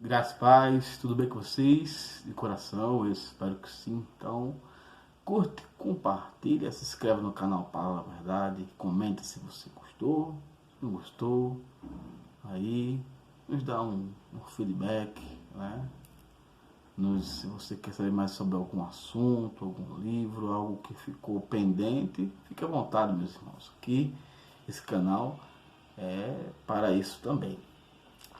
Graças a paz, tudo bem com vocês? De coração, eu espero que sim. Então, curte, compartilha, se inscreve no canal Palavra da Verdade, comenta se você gostou, se não gostou, aí nos dá um feedback, né? Se você quer saber mais sobre algum assunto, algum livro, algo que ficou pendente, fique à vontade, meus irmãos. Aqui, esse canal é para isso também.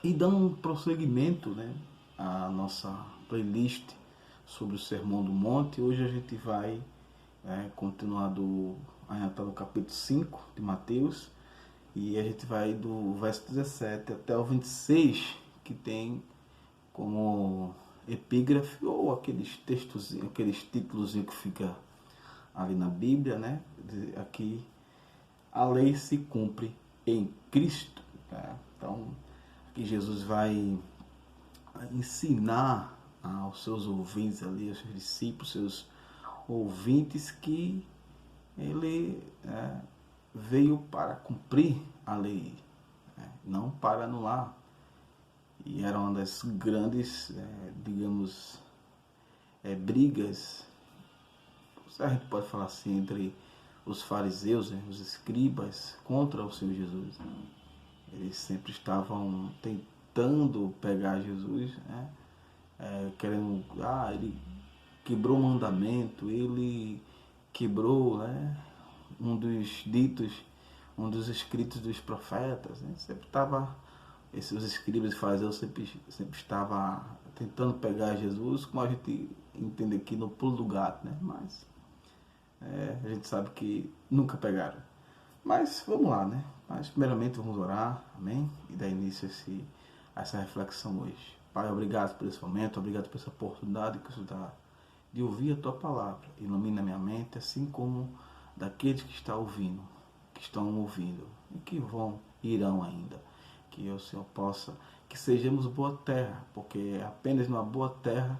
E dando um prosseguimento, né, à nossa playlist sobre o Sermão do Monte, hoje a gente vai continuar ainda está no capítulo 5 de Mateus, e a gente vai do verso 17 até o 26, que tem como epígrafe ou aqueles textos, aqueles títulos que fica ali na Bíblia, né? Aqui, a lei se cumpre em Cristo. Tá? Então, aqui Jesus vai ensinar aos seus ouvintes ali, aos seus discípulos, seus ouvintes, que ele veio para cumprir a lei, não para anular. E era uma das grandes, digamos, brigas, a gente pode falar assim, entre os fariseus, os escribas, contra o Senhor Jesus. Eles sempre estavam tentando pegar Jesus, querendo, ele quebrou o mandamento, ele quebrou, um dos ditos, um dos escritos dos profetas, né? Sempre estava, esses escribas e fariseus sempre estavam tentando pegar Jesus, como a gente entende aqui no pulo do gato, né? Mas a gente sabe que nunca pegaram. Mas vamos lá, né? Mas primeiramente vamos orar, amém? E dar início a essa reflexão hoje. Pai, obrigado por esse momento, obrigado por essa oportunidade que você dá de ouvir a Tua palavra. Ilumina minha mente, assim como daqueles que estão ouvindo e que irão ainda. Que o Senhor possa, que sejamos boa terra, porque é apenas numa boa terra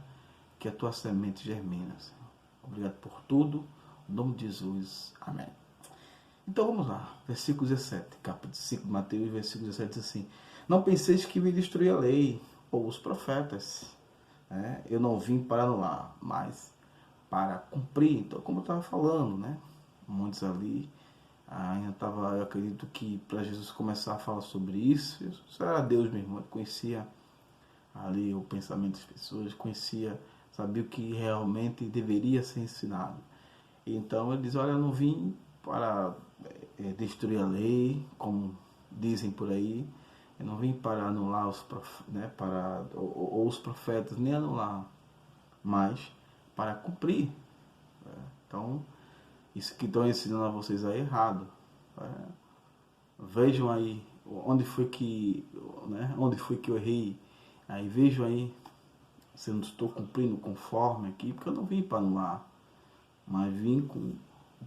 que a Tua semente germina, Senhor. Obrigado por tudo, em nome de Jesus, amém. Então vamos lá, versículo 17, capítulo 5 de Mateus, versículo 17 diz assim: Não penseis que vim destruir a lei ou os profetas, eu não vim para anular, mas para cumprir. Então, como eu estava falando, muitos ali ainda estava, eu acredito que para Jesus começar a falar sobre isso, Jesus era Deus mesmo, ele conhecia ali o pensamento das pessoas, sabia o que realmente deveria ser ensinado. Então ele diz: olha, eu não vim para destruir a lei, como dizem por aí. Eu não vim para anular os profetas, nem anular, mas para cumprir. Então, isso que estão ensinando a vocês é errado. Vejam aí onde foi que eu errei. Aí vejam aí se eu não estou cumprindo conforme aqui, porque eu não vim para anular, mas vim com o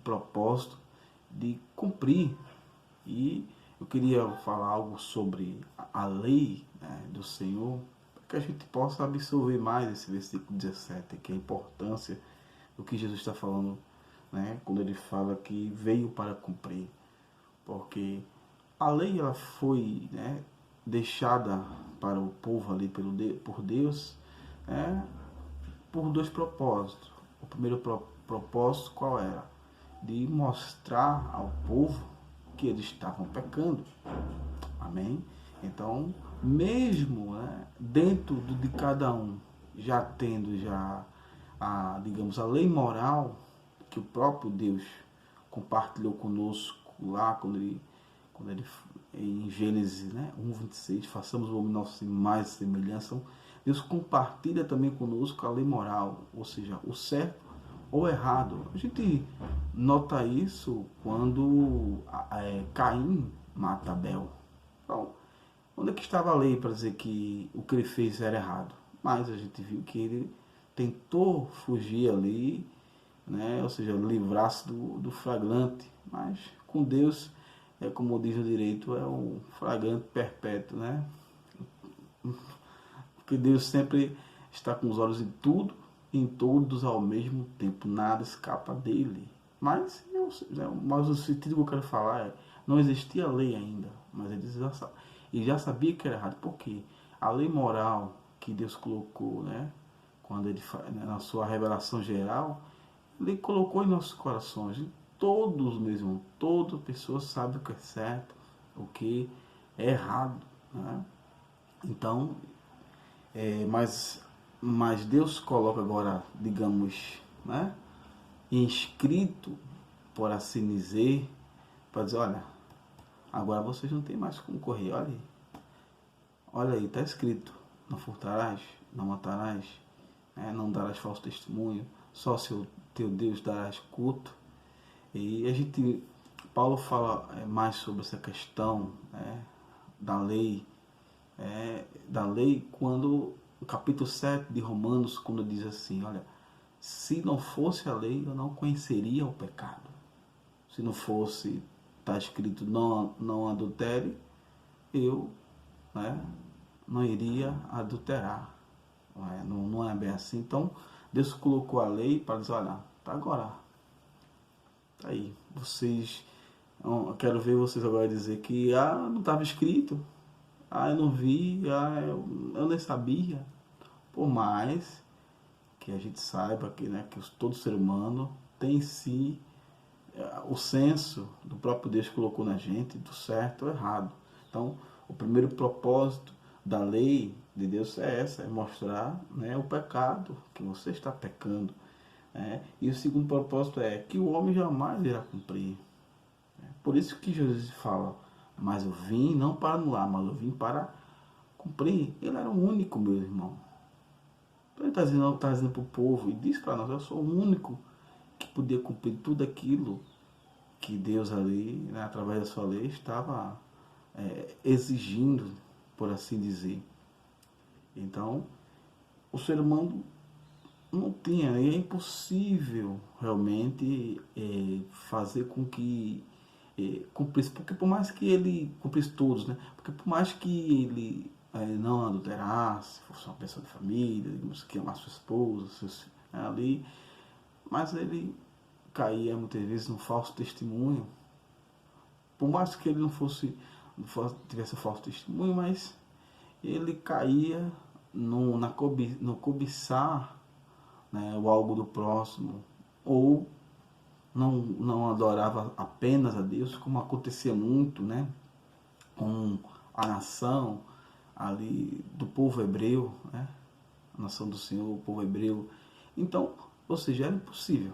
propósito de cumprir. E eu queria falar algo sobre a lei, do Senhor, para que a gente possa absorver mais esse versículo 17, que é a importância do que Jesus está falando, quando ele fala que veio para cumprir. Porque a lei ela foi, deixada para o povo ali por Deus, por dois propósitos. O primeiro propósito qual era? De mostrar ao povo que eles estavam pecando. Amém? Então, mesmo dentro de cada um, já tendo digamos, a lei moral que o próprio Deus compartilhou conosco lá quando ele em Gênesis 1:26, façamos o homem nosso mais semelhança. Deus compartilha também conosco a lei moral, ou seja, o certo ou errado. A gente nota isso quando Caim mata Abel. Então, onde é que estava a lei para dizer que o que ele fez era errado? Mas a gente viu que ele tentou fugir ali, ou seja, livrar-se do flagrante. Mas com Deus, como diz o direito, é um flagrante perpétuo, Porque Deus sempre está com os olhos em tudo, em todos ao mesmo tempo, nada escapa dele. Mas o sentido que eu quero falar é: não existia lei ainda, mas ele já sabia que era errado. Por quê? A lei moral que Deus colocou, né? Quando ele, na sua revelação geral, ele colocou em nossos corações. E todos mesmo, toda pessoa sabe o que é certo, o que é errado, né? Então, mas Deus coloca agora, digamos, né, inscrito, por assim dizer, para dizer, olha, agora vocês não tem mais como correr, olha aí, está escrito, não furtarás, não matarás, não darás falso testemunho, só seu teu Deus darás culto. E Paulo fala mais sobre essa questão, né, da lei, quando o capítulo 7 de Romanos, quando diz assim, olha, se não fosse a lei, eu não conheceria o pecado. Se não fosse, está escrito, não adultere, eu, né, não iria adulterar. Não é bem assim. Então, Deus colocou a lei para dizer, olha, tá agora. Tá aí. Vocês, eu quero ver vocês agora dizer que, não estava escrito. Eu não vi, eu nem sabia. Por mais que a gente saiba que, né, que todo ser humano tem em si o senso do próprio Deus que colocou na gente, do certo ou errado. Então, o primeiro propósito da lei de Deus é mostrar, né, o pecado, que você está pecando. E o segundo propósito é que o homem jamais irá cumprir. Por isso que Jesus fala, mas eu vim não para anular, mas eu vim para cumprir. Ele era o único, meu irmão. Ele está dizendo para o povo e diz para nós, eu sou o único que podia cumprir tudo aquilo que Deus ali, né, através da sua lei, estava exigindo, por assim dizer. Então, o ser humano não tinha, é impossível realmente fazer com que cumprisse, porque por mais que ele cumprisse todos, né? Porque por mais que ele não adulterasse, fosse uma pessoa de família, digamos, que amasse sua esposa, seus, ali, mas ele caía muitas vezes no falso testemunho. Por mais que ele não tivesse um falso testemunho, mas ele caía no cobiçar, né, o algo do próximo, ou não adorava apenas a Deus, como acontecia muito, né, com a nação ali do povo hebreu, né, a nação do Senhor, o povo hebreu. Então, ou seja, era impossível,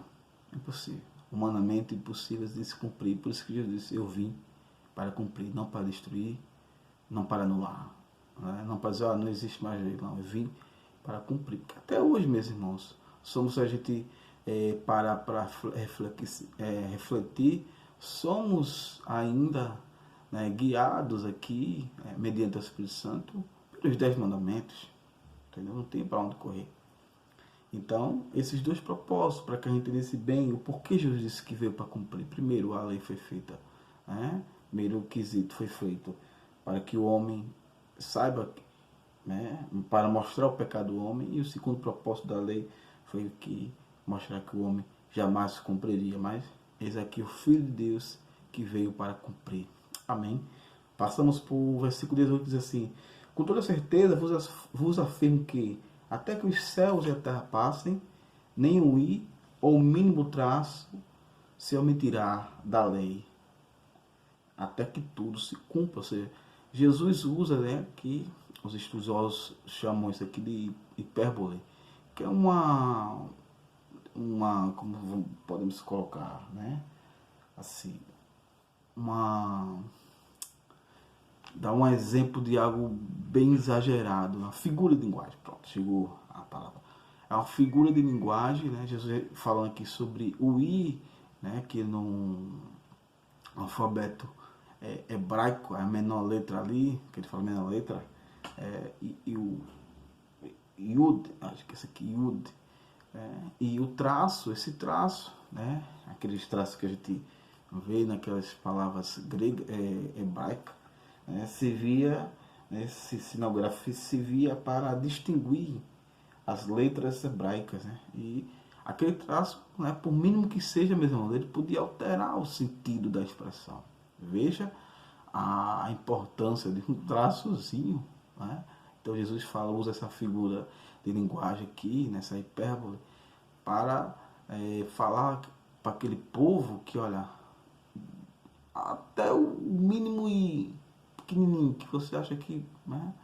humanamente impossível de se cumprir. Por isso que Jesus disse, eu vim para cumprir, não para destruir, não para anular, né, não para dizer, não existe mais lei, não, eu vim para cumprir. Porque até hoje, meus irmãos, somos a gente para refletir, somos ainda, né, guiados aqui, mediante o Espírito Santo, pelos 10 mandamentos, entendeu? Não tem para onde correr. Então, esses dois propósitos, para que a gente entendesse bem o porquê Jesus disse que veio para cumprir. Primeiro, a lei foi feita, né? Primeiro quesito foi feito para que o homem saiba, né, para mostrar o pecado do homem, e o segundo propósito da lei foi que mostrar que o homem jamais cumpriria, mas eis aqui o Filho de Deus que veio para cumprir. Amém? Passamos para o versículo 18, diz assim, com toda certeza vos afirmo que até que os céus e a terra passem, nem um i ou mínimo traço se omitirá da lei, até que tudo se cumpra. Ou seja, Jesus usa, né, que os estudiosos chamam isso aqui de hipérbole, que é como podemos colocar, né, assim, dá um exemplo de algo bem exagerado, uma figura de linguagem. Pronto, chegou a palavra. É uma figura de linguagem, né? Jesus falando aqui sobre o I, né? Que no alfabeto hebraico, é a menor letra ali, que ele fala a menor letra, e o Yud, acho que esse aqui, Yud, e o traço, esse traço, né? Aqueles traços que a gente vê naquelas palavras gregas, hebraicas, servia, esse sinalgrafia servia para distinguir as letras hebraicas, né? E aquele traço, né, por mínimo que seja a mesma letra, podia alterar o sentido da expressão. Veja a importância de um traçozinho, né, Então Jesus fala, usa essa figura de linguagem aqui, nessa hipérbole, para falar para aquele povo que, olha, até o mínimo e pequenininho que você acha que, né?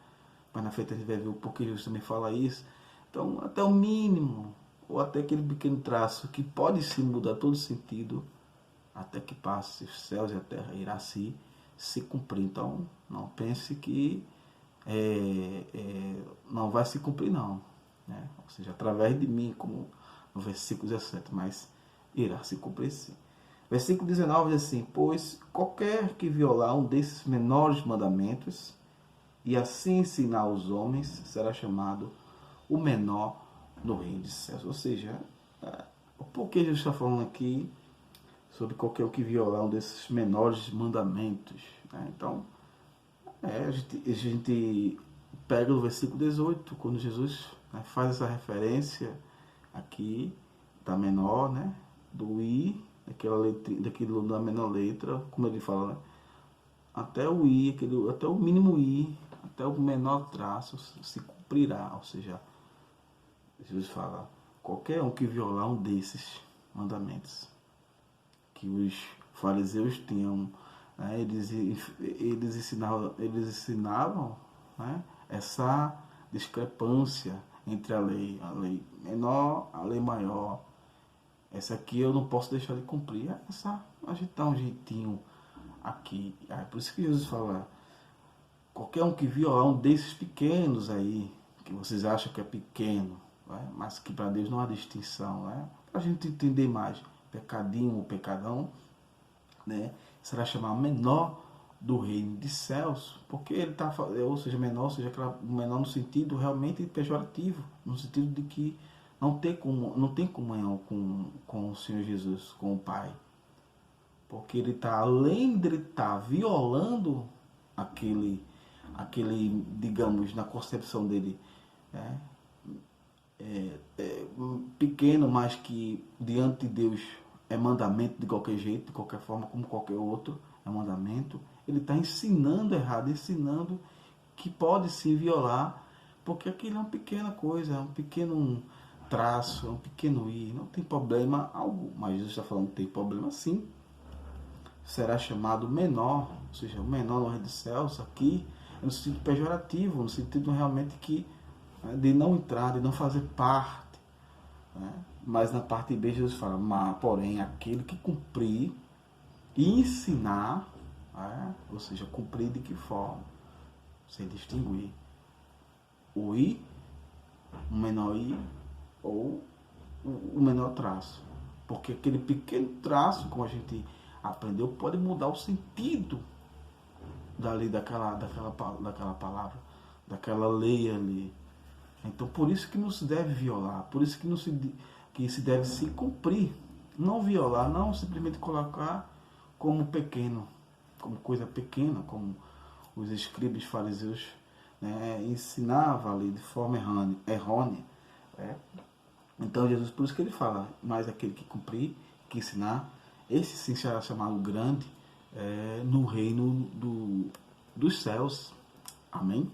Mas na frente a gente vai ver o porquê Jesus também fala isso. Então, até o mínimo, ou até aquele pequeno traço que pode sim mudar todo sentido, até que passe os céus e a terra, irá se cumprir. Então, não pense que não vai se cumprir, não. Né? Ou seja, através de mim, como no versículo 17, mas irá se cumprir sim. Versículo 19 diz assim: pois qualquer que violar um desses menores mandamentos e assim ensinar os homens, será chamado o menor no reino de céus. Ou seja, por que Jesus está falando aqui sobre qualquer um que violar um desses menores mandamentos? Né? Então, a gente pega o versículo 18, quando Jesus, né, faz essa referência aqui da menor, né, do I, daquilo da menor letra, como ele fala, né, até o I, até o mínimo I, até o menor traço se cumprirá. Ou seja, Jesus fala, qualquer um que violar um desses mandamentos que os fariseus tinham, né, eles ensinavam, né, essa discrepância entre a lei menor, a lei maior. Essa aqui eu não posso deixar de cumprir. Essa, a gente dá um jeitinho aqui. Por isso que Jesus fala, qualquer um que violar um desses pequenos aí, que vocês acham que é pequeno, né, mas que para Deus não há distinção, né? Para a gente entender mais, pecadinho ou pecadão, né, será chamado menor do reino de céus, porque ele está, ou seja, menor, menor no sentido realmente pejorativo, no sentido de que não tem comunhão com o Senhor Jesus, com o Pai, porque ele está, além de ele estar violando aquele, digamos, na concepção dele, né, pequeno, mas que diante de Deus é mandamento de qualquer jeito, de qualquer forma, como qualquer outro, é mandamento. Ele está ensinando errado, ensinando que pode se violar, porque aquilo é uma pequena coisa, é um pequeno traço, é um pequeno i, não tem problema algum. Mas Jesus está falando que tem problema sim. Será chamado menor, ou seja, o menor no reino dos céus, aqui, é no sentido pejorativo, no sentido realmente que de não entrar, de não fazer parte. Né? Mas na parte B Jesus fala, mas, porém, aquele que cumprir e ensinar, né? Ou seja, cumprir de que forma? Sem distinguir o I, o menor I ou o menor traço. Porque aquele pequeno traço, como a gente aprendeu, pode mudar o sentido daquela palavra, daquela lei ali. Então, por isso que não se deve violar, por isso que se deve se cumprir. Não violar, não simplesmente colocar como pequeno, como coisa pequena, como os escribas fariseus, né, ensinavam ali de forma errônea. Né? Então, Jesus, por isso que ele fala, mas aquele que cumprir, que ensinar, esse sim será chamado grande no reino dos céus. Amém?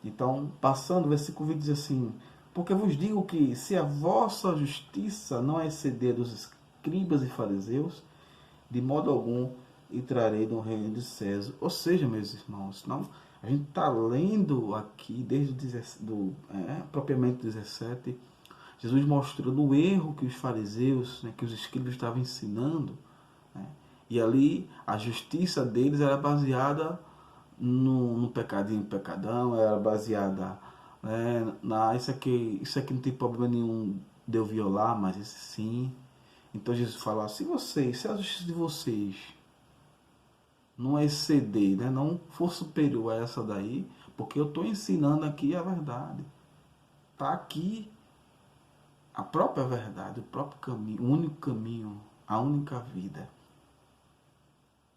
Então, passando, o versículo 20 diz assim, porque vos digo que se a vossa justiça não exceder dos escribas e fariseus, de modo algum entrarei no reino dos céus. Ou seja, meus irmãos, não, a gente está lendo aqui desde propriamente 17, Jesus mostrando o erro que os fariseus, né, que os escribas estavam ensinando, né, e ali a justiça deles era baseada no pecadinho, pecadão, era baseada, né, isso aqui não tem problema nenhum de eu violar, mas esse sim. Então Jesus fala, se a justiça de vocês não exceder, né, não for superior a essa daí, porque eu estou ensinando aqui a verdade. Está aqui a própria verdade, o próprio caminho, o único caminho, a única vida.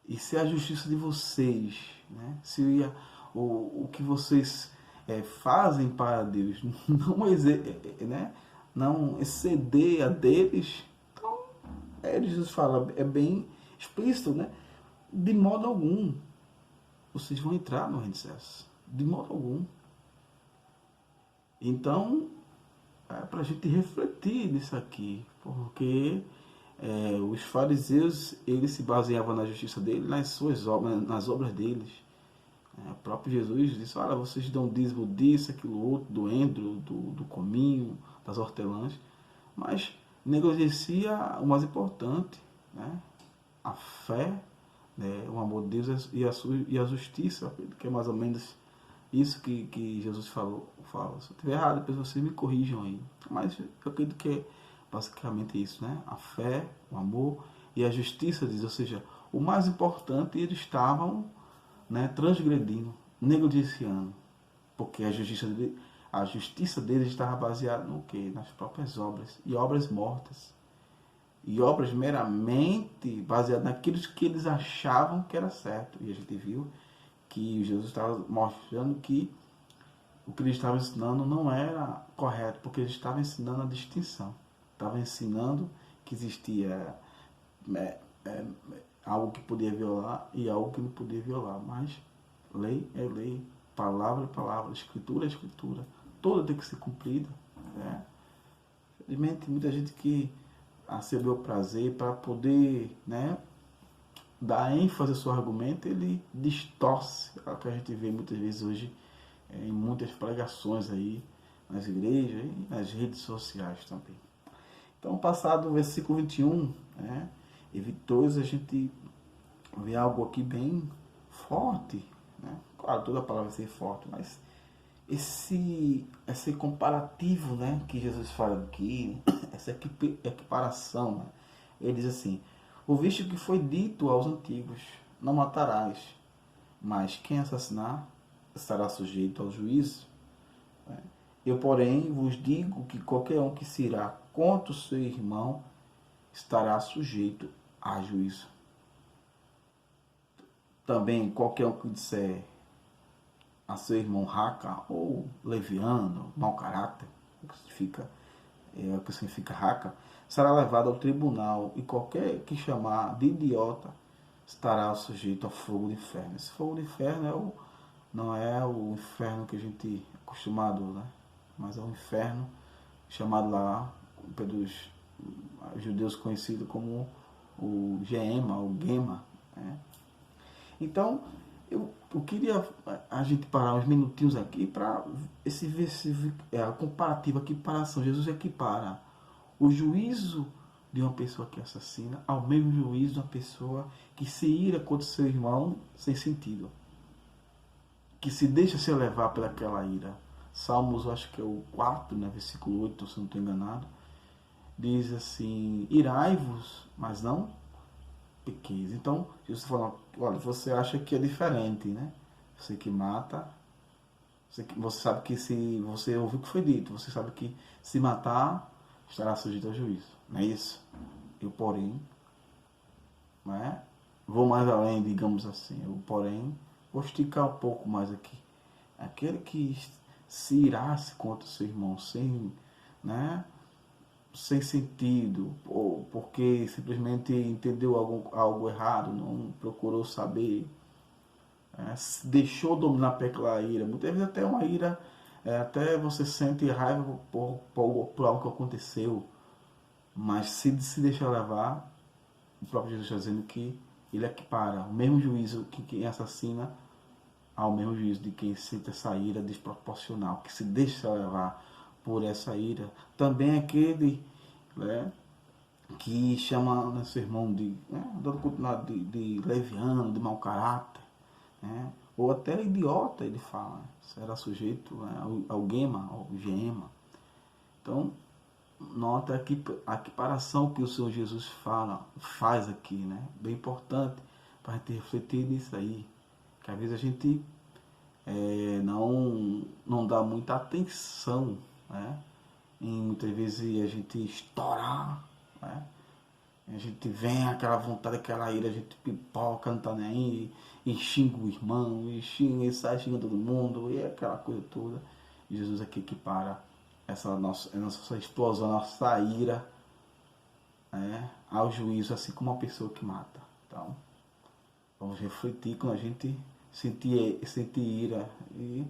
E se a justiça de vocês, né, se o que vocês fazem para Deus não, né, não exceder a deles, então, Jesus fala, é bem explícito, né? De modo algum vocês vão entrar no reino dos céus. De modo algum. Então, é para a gente refletir nisso aqui, porque os fariseus, eles se baseavam na justiça dele, nas suas obras, nas obras deles. O próprio Jesus disse, olha, vocês dão dízimo disso, aquilo outro, do endro, do cominho, das hortelãs, mas negligencia o mais importante, né? A fé, né? O amor de Deus e a justiça, que é mais ou menos isso que Jesus fala. Se eu estiver errado, depois vocês me corrijam aí. Mas eu acredito que é basicamente isso, né? A fé, o amor e a justiça, diz, ou seja, o mais importante, eles estavam, né, transgredindo, negligenciando, porque a justiça deles estava baseada no quê? Nas próprias obras, e obras mortas, e obras meramente baseadas naquilo que eles achavam que era certo. E a gente viu que Jesus estava mostrando que o que ele estava ensinando não era correto, porque ele estava ensinando a distinção, estava ensinando que existia é, é, algo que podia violar e algo que não podia violar, mas lei é lei, palavra é palavra, escritura é escritura, toda tem que ser cumprida. Né? Infelizmente, muita gente que recebeu prazer para poder, né, dar ênfase ao seu argumento, ele distorce o que a gente vê muitas vezes hoje em muitas pregações aí nas igrejas e nas redes sociais também. Então, passado o versículo 21, né, e 22, a gente vê algo aqui bem forte, né? Claro, toda a palavra vai ser forte, mas esse comparativo, né, que Jesus fala aqui, essa equiparação, né? Ele diz assim, ouviste o que foi dito aos antigos, não matarás, mas quem assassinar estará sujeito ao juízo. Né? Eu, porém, vos digo que qualquer um que se irá contra o seu irmão estará sujeito a juízo. Também, qualquer um que disser a seu irmão raca ou leviano, mau caráter, o que significa raca, será levado ao tribunal e qualquer que chamar de idiota estará sujeito ao fogo do inferno. Esse fogo do inferno não é o inferno que a gente é acostumado, né? Mas é um inferno chamado lá pelos judeus conhecido como o Geema, o Gema. Né? Então, eu queria a gente parar uns minutinhos aqui para a comparativa, a equiparação. Jesus equipara o juízo de uma pessoa que assassina ao mesmo juízo de uma pessoa que se ira contra seu irmão sem sentido, que se deixa se levar pelaquela ira. Salmos, acho que é o 4, né, versículo 8, se não estou enganado, diz assim, irai-vos, mas não pequeis. Então, Jesus fala, olha, você acha que é diferente, né? Você que mata, você sabe que se você ouviu o que foi dito, você sabe que se matar, estará sujeito ao juízo. Não é isso? Eu, porém, né, vou mais além, digamos assim. Eu, porém, vou esticar um pouco mais aqui. Aquele que se irasse contra o seu irmão sem, né, sem sentido, ou porque simplesmente entendeu algo errado, não procurou saber, deixou dominar pela ira. Muitas vezes até uma ira, até você sente raiva por algo que aconteceu, mas se deixar levar, o próprio Jesus está dizendo que ele equipara o mesmo juízo que quem assassina ao mesmo juízo de quem sente essa ira desproporcional, que se deixa levar por essa ira. Também aquele, né, que chama, né, seu irmão de, né, dando continuidade de leviano, de mau caráter, né, ou até idiota, ele fala, será sujeito, né, ao gema, ao gema. Então, nota aqui a equiparação que o Senhor Jesus faz aqui, né, bem importante para a gente refletir nisso aí, que às vezes a gente não dá muita atenção, né? E muitas vezes a gente estourar, né? A gente vem aquela vontade, aquela ira, a gente pipoca, não tá nem aí, e xinga o irmão, e sai xingando todo mundo, e aquela coisa toda. E Jesus aqui equipara essa nossa explosão, nossa ira, né, ao juízo, assim como uma pessoa que mata. Então, vamos refletir quando a gente sentir ira e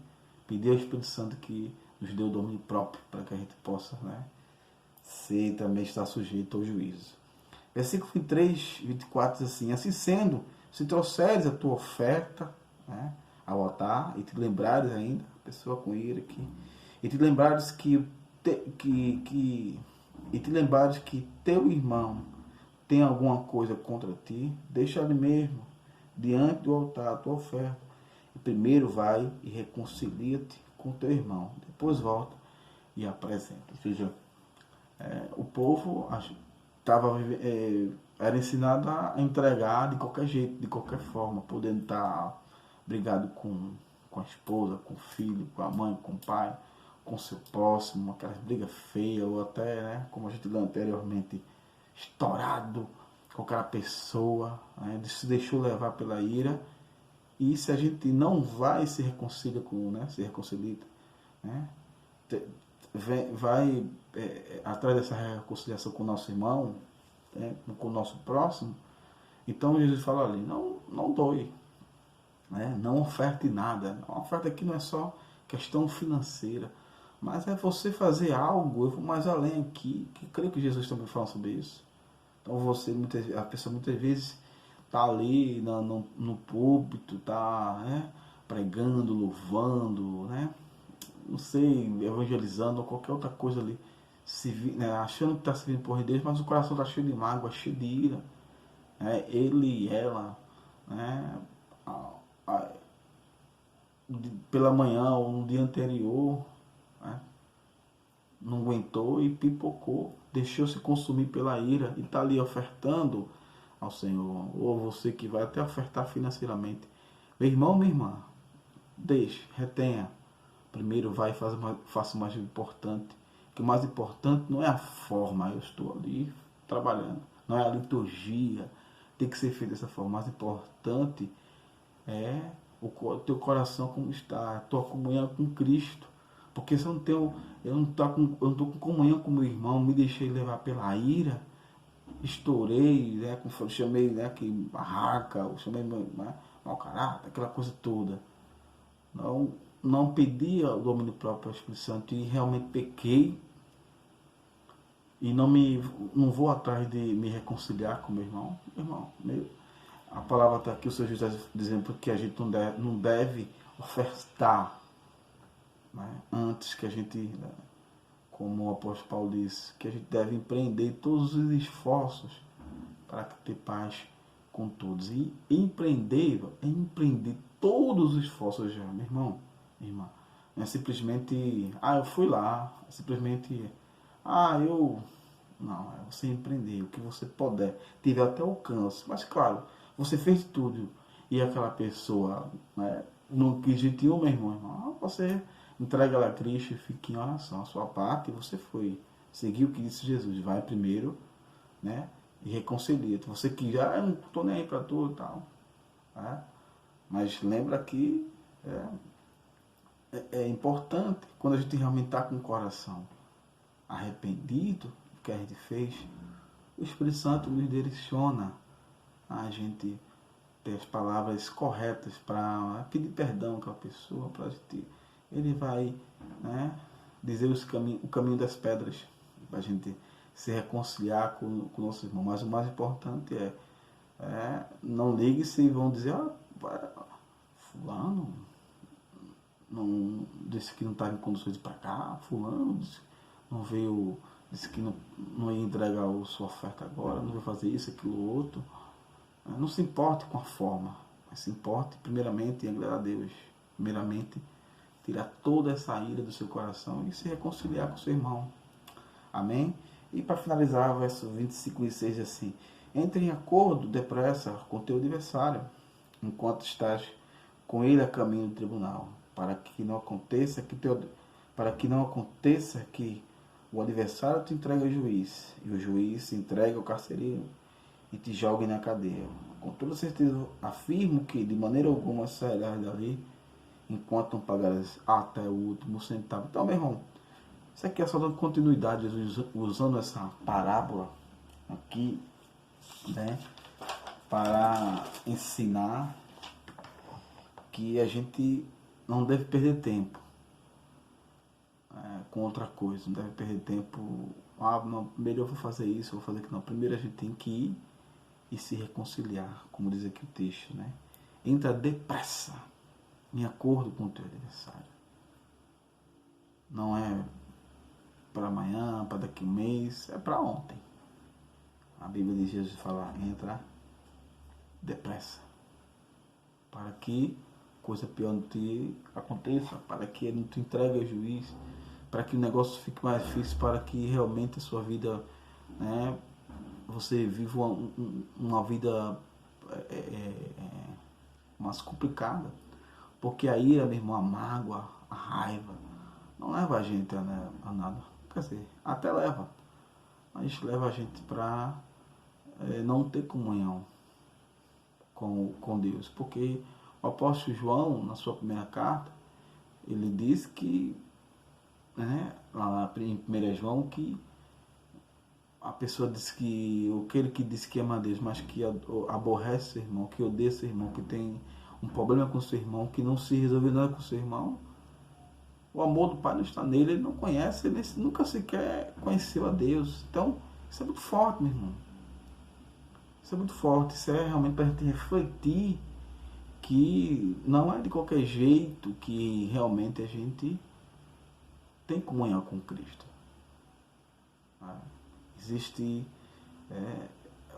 pedir ao Espírito Santo que nos deu domínio próprio para que a gente possa, né, ser também estar sujeito ao juízo. Versículo 23, 24 diz assim: assim sendo, se trouxeres a tua oferta, né, ao altar, e te lembrares ainda, pessoa com ira aqui, e te lembrares e te lembrares que teu irmão tem alguma coisa contra ti, deixa ali mesmo, diante do altar, a tua oferta. E primeiro vai e reconcilia-te com teu irmão, depois volta e apresenta. Ou seja, o povo era ensinado a entregar de qualquer jeito, de qualquer forma, podendo estar brigado com a esposa, com o filho, com a mãe, com o pai, com o seu próximo, aquelas brigas feias, ou até, né, como a gente leu anteriormente, estourado com aquela pessoa, né, se deixou levar pela ira. E se a gente não vai se reconcilia com, né, se reconcilia, né, vai atrás dessa reconciliação com o nosso irmão, né, com o nosso próximo, então Jesus fala ali, não doe, né, não oferte nada. A oferta aqui não é só questão financeira, mas é você fazer algo. Eu vou mais além aqui, que creio que Jesus também fala sobre isso. Então a pessoa muitas vezes está ali no púlpito, está, né, pregando, louvando, né, não sei, evangelizando ou qualquer outra coisa ali, né, achando que está servindo por Deus, mas o coração está cheio de mágoa, cheio de ira. Né, ele e ela, né, pela manhã ou no dia anterior, né, não aguentou e pipocou, deixou-se consumir pela ira e está ali ofertando ao Senhor. Ou você que vai até ofertar financeiramente, meu irmão, minha irmã, deixe, retenha. Primeiro vai e faça o mais importante. Que o mais importante não é a forma, eu estou ali trabalhando, não é a liturgia, tem que ser feito dessa forma. O mais importante é o teu coração como está, a tua comunhão com Cristo. Porque se eu não estou com comunhão com meu irmão, me deixei levar pela ira, estourei, né, chamei, né, que barraca, chamei mau caráter, aquela coisa toda. Não pedi o domínio próprio ao Espírito Santo e realmente pequei e não vou atrás de me reconciliar com meu irmão. A palavra está aqui, o Senhor Jesus está dizendo que a gente não deve ofertar, né, antes que a gente, né, como o apóstolo Paulo diz, que a gente deve empreender todos os esforços para ter paz com todos. E empreender é empreender todos os esforços já, meu irmão, minha irmã. Não é simplesmente, eu fui lá, é simplesmente, eu... Não, é você empreender o que você puder, tiver até alcance. Mas claro, você fez tudo e aquela pessoa, né, não quis de ti, meu irmão, você entrega ela a Cristo e fica em oração. A sua parte, você foi seguir o que disse Jesus. Vai primeiro, né, e reconcilia. Você que já não estou nem aí para tu e tal. Né? Mas lembra que é importante quando a gente realmente está com o coração arrependido do que a gente fez. O Espírito Santo nos direciona a gente ter as palavras corretas para pedir perdão àquela pessoa, para gente. Ele vai, né, dizer o caminho das pedras para a gente se reconciliar com o nosso irmão. Mas o mais importante não ligue se vão dizer, fulano não, disse que não estava em condições de pagar, fulano disse que não ia entregar a sua oferta agora, não vai fazer isso, aquilo, outro. Não se importe com a forma, mas se importe primeiramente em agradar a Deus. Primeiramente, tirar toda essa ira do seu coração e se reconciliar com seu irmão. Amém? E para finalizar, verso 25 e 6 assim: entre em acordo depressa com teu adversário, enquanto estás com ele a caminho do tribunal, para que não aconteça que o adversário te entregue ao juiz, e o juiz se entregue ao carcereiro e te jogue na cadeia. Com toda certeza afirmo que de maneira alguma sairás dali enquanto não pagares até o último centavo. Então, meu irmão, isso aqui é só dando continuidade, usando essa parábola aqui, né, para ensinar que a gente não deve perder tempo. com outra coisa, não deve perder tempo. Ah, não, primeiro eu vou fazer isso, eu vou fazer aquilo. Não, primeiro a gente tem que ir e se reconciliar, como diz aqui o texto, né? Entra depressa em acordo com o teu adversário. Não é para amanhã, para daqui a um mês, é para ontem. A Bíblia de Jesus fala, entra depressa, para que coisa pior não te aconteça, para que ele não te entregue ao juiz, para que o negócio fique mais difícil, para que realmente a sua vida, né, você viva uma vida mais complicada. Porque a ira, meu irmão, a mágoa, a raiva, não leva a gente a nada. Quer dizer, até leva, mas leva a gente para não ter comunhão com Deus. Porque o apóstolo João, na sua primeira carta, ele diz que, né, lá em 1 João, que a pessoa diz que aquele que diz que ama a Deus, mas que aborrece seu irmão, que odeia seu irmão, que tem um problema com seu irmão, que não se resolve nada com seu irmão, o amor do Pai não está nele, ele não conhece, ele nunca sequer conheceu a Deus. Então, isso é muito forte, meu irmão. Isso é muito forte, isso é realmente para a gente refletir que não é de qualquer jeito que realmente a gente tem comunhão com Cristo. Existe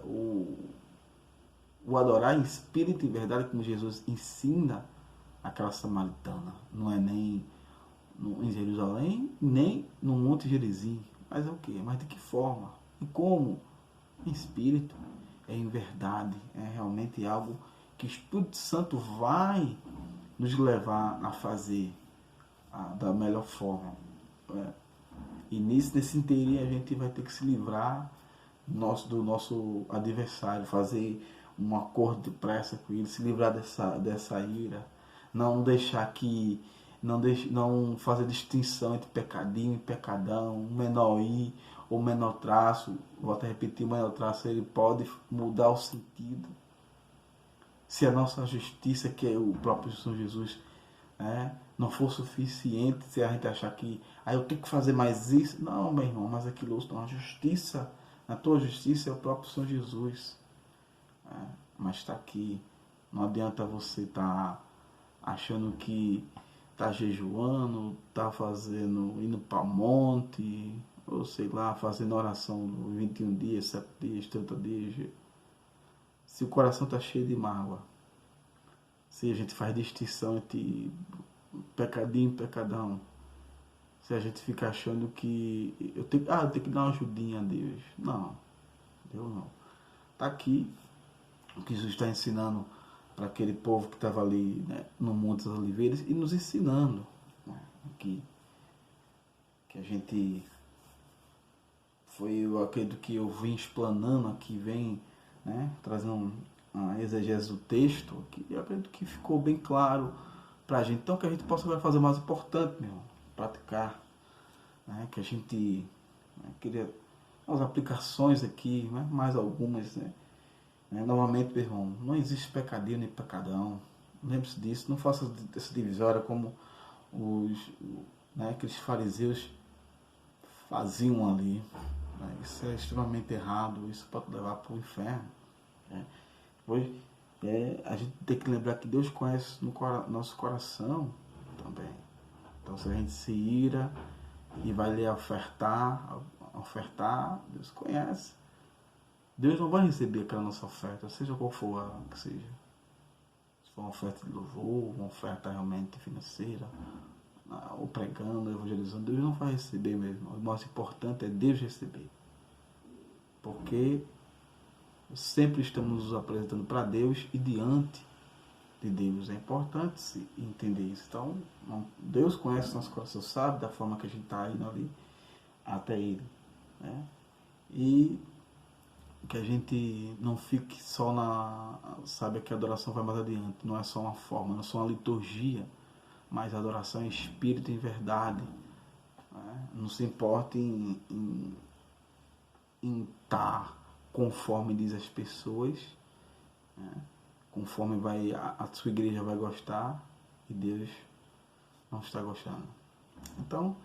o adorar em espírito e verdade, como Jesus ensina aquela samaritana. Não é nem em Jerusalém, nem no Monte Gerizim. Mas é o quê? Mas de que forma? E como? Em espírito, é em verdade, é realmente algo que o Espírito Santo vai nos levar a fazer da melhor forma. E nesse inteirinho a gente vai ter que se livrar do nosso adversário, fazer um acordo de pressa com ele, se livrar dessa ira, não deixar que não fazer distinção entre pecadinho e pecadão, menor i ou menor traço. Volto a repetir, o menor traço ele pode mudar o sentido. Se a nossa justiça, que é o próprio Senhor Jesus, não for suficiente, se a gente achar que eu tenho que fazer mais isso, não, meu irmão, mas aquilo não, a justiça, a tua justiça é o próprio Senhor Jesus. Mas está aqui, não adianta você estar achando que está jejuando, está indo para o monte, ou sei lá, fazendo oração 21 dias, 7 dias, 30 dias. Se o coração está cheio de mágoa, se a gente faz distinção entre pecadinho e pecadão, se a gente fica achando que eu tenho que dar uma ajudinha a Deus. Não, Deus não. Está aqui o que Jesus está ensinando para aquele povo que estava ali, né, no Monte das Oliveiras, e nos ensinando, né, que a gente eu acredito que eu vim explanando aqui, vem, né, trazendo uma exegese do texto, que eu acredito que ficou bem claro para a gente. Então, que a gente possa fazer o mais importante, meu irmão, praticar, né, que a gente queria as aplicações aqui, né, mais algumas, né. Novamente, meu irmão, não existe pecadinho nem pecadão. Lembre-se disso, não faça essa divisória como aqueles fariseus faziam ali. Isso é extremamente errado, isso pode levar para o inferno. Depois, a gente tem que lembrar que Deus conhece nosso coração também. Então, se a gente se ira e vai lhe ofertar, Deus conhece. Deus não vai receber aquela nossa oferta, seja qual for ela que seja. Se for uma oferta de louvor, uma oferta realmente financeira, ou pregando, evangelizando, Deus não vai receber mesmo. O mais importante é Deus receber. Porque sempre estamos nos apresentando para Deus e diante de Deus. É importante se entender isso. Então, Deus conhece nosso coração, sabe da forma que a gente está indo ali até Ele. Né? E que a gente não fique só sabe que a adoração vai mais adiante, não é só uma forma, não é só uma liturgia, mas a adoração em espírito e em verdade. Né? Não se importe em estar conforme diz as pessoas, né? Conforme a sua igreja vai gostar, e Deus não está gostando. Então,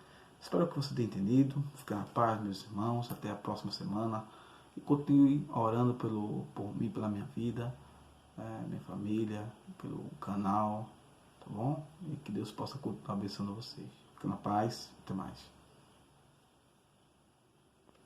Espero que você tenha entendido. Fique na paz, meus irmãos. Até a próxima semana. E continue orando por mim, pela minha vida, minha família, pelo canal, tá bom? E que Deus possa continuar abençoando vocês. Fique na paz. Até mais.